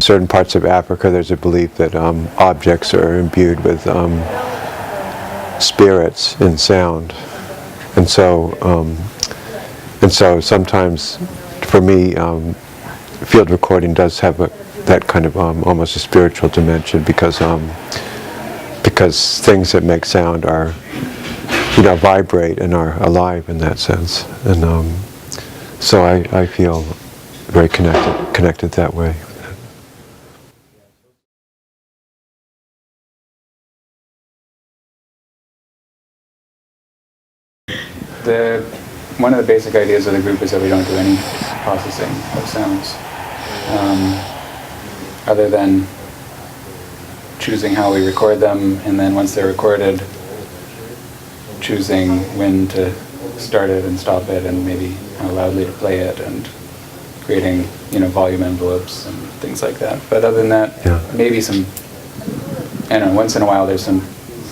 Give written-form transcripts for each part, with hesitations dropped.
certain parts of Africa, there's a belief that objects are imbued with spirits in sound, and so sometimes, for me, field recording does have that kind of almost a spiritual dimension, because things that make sound are, vibrate and are alive in that sense, and so I feel very connected that way. One of the basic ideas of the group is that we don't do any processing of sounds, other than choosing how we record them, and then once they're recorded, choosing when to start it and stop it, and maybe how loudly to play it, and creating volume envelopes and things like that. But other than that, maybe some, I don't know, once in a while there's some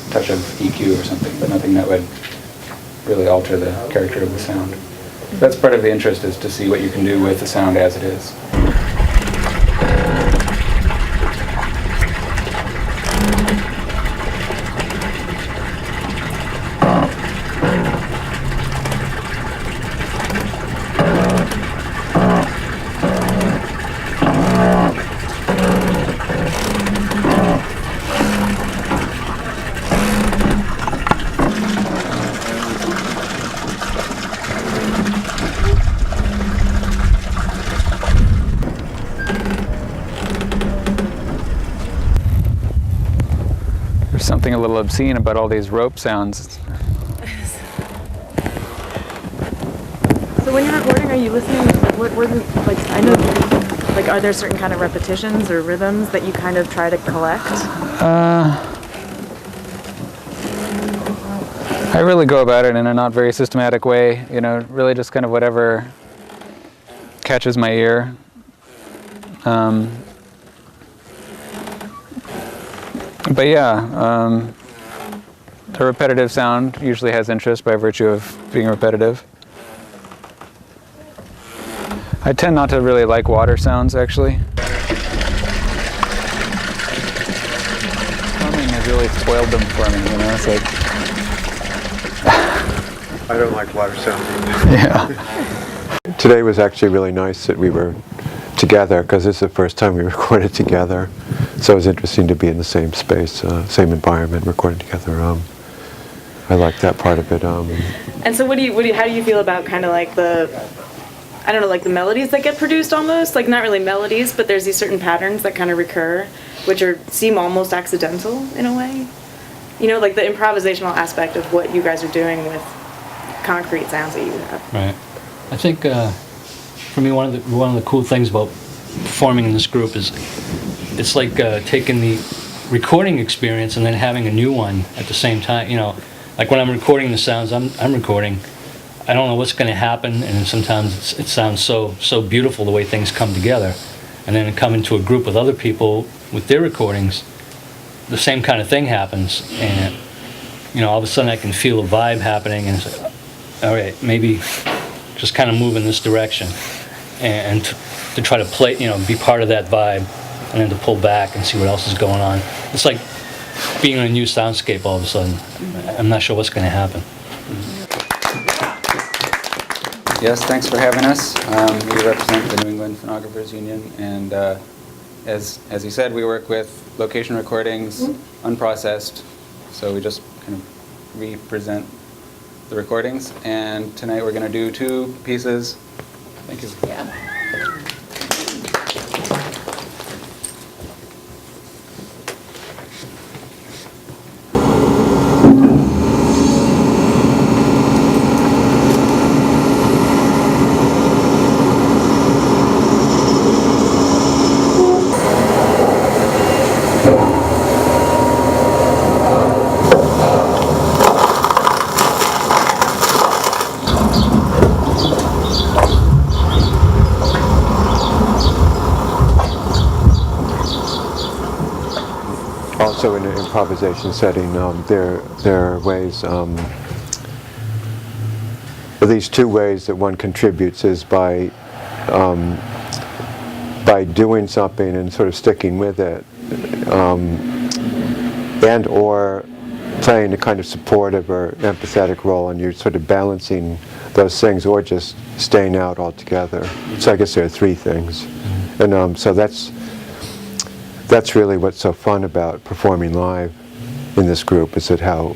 touch of EQ or something, but nothing that would really alter the character of the sound. That's part of the interest, is to see what you can do with the sound as it is. Something a little obscene about all these rope sounds. So when you're recording, are you listening? What I know, are there certain kind of repetitions or rhythms that you kind of try to collect? I really go about it in a not very systematic way. Really just kind of whatever catches my ear. But yeah, the repetitive sound usually has interest by virtue of being repetitive. I tend not to really like water sounds, actually. Swimming has really spoiled them for me, it's like... I don't like water sounds either. Yeah. Today was actually really nice that we were together, because this is the first time we recorded together. So it was interesting to be in the same space, same environment, recording together. I like that part of it. And so how do you feel about kind of like the melodies that get produced almost? Like, not really melodies, but there's these certain patterns that kind of recur, which seem almost accidental in a way. Like the improvisational aspect of what you guys are doing with concrete sounds that you have. Right. I think, for me, one of the cool things about performing in this group is it's like taking the recording experience and then having a new one at the same time. Like when I'm recording the sounds I'm recording, I don't know what's going to happen, and sometimes it sounds so beautiful the way things come together. And then come into a group with other people with their recordings, the same kind of thing happens, and all of a sudden I can feel a vibe happening, and it's like, all right, maybe just kind of move in this direction, and to try to play, be part of that vibe, and then to pull back and see what else is going on. It's like being in a new soundscape all of a sudden. I'm not sure what's going to happen. Yes, thanks for having us. We represent the New England Phonographers Union, and as you said, we work with location recordings, unprocessed, so we just kind of represent the recordings. And tonight we're going to do 2 pieces. Thank you. Yeah. Also in an improvisation setting, there are ways, at least 2 ways that one contributes is by by doing something and sort of sticking with it, and or playing a kind of supportive or empathetic role, and you're sort of balancing those things, or just staying out altogether. So I guess there are three things, and so that's really what's so fun about performing live in this group, is that how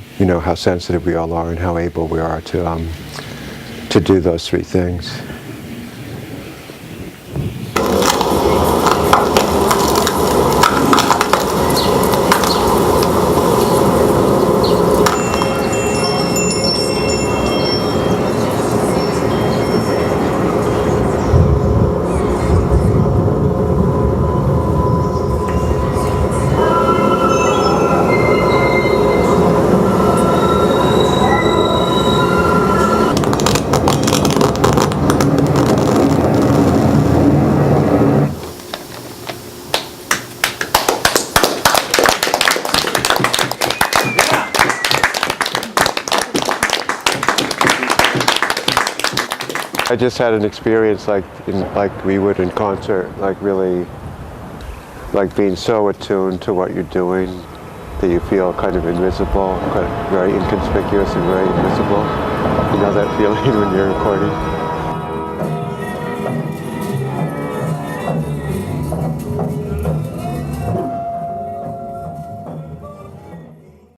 sensitive we all are and how able we are to do those three things. I just had an experience like we would in concert, like really, like being so attuned to what you're doing that you feel kind of invisible, kind of very inconspicuous and very invisible. You know that feeling when you're recording?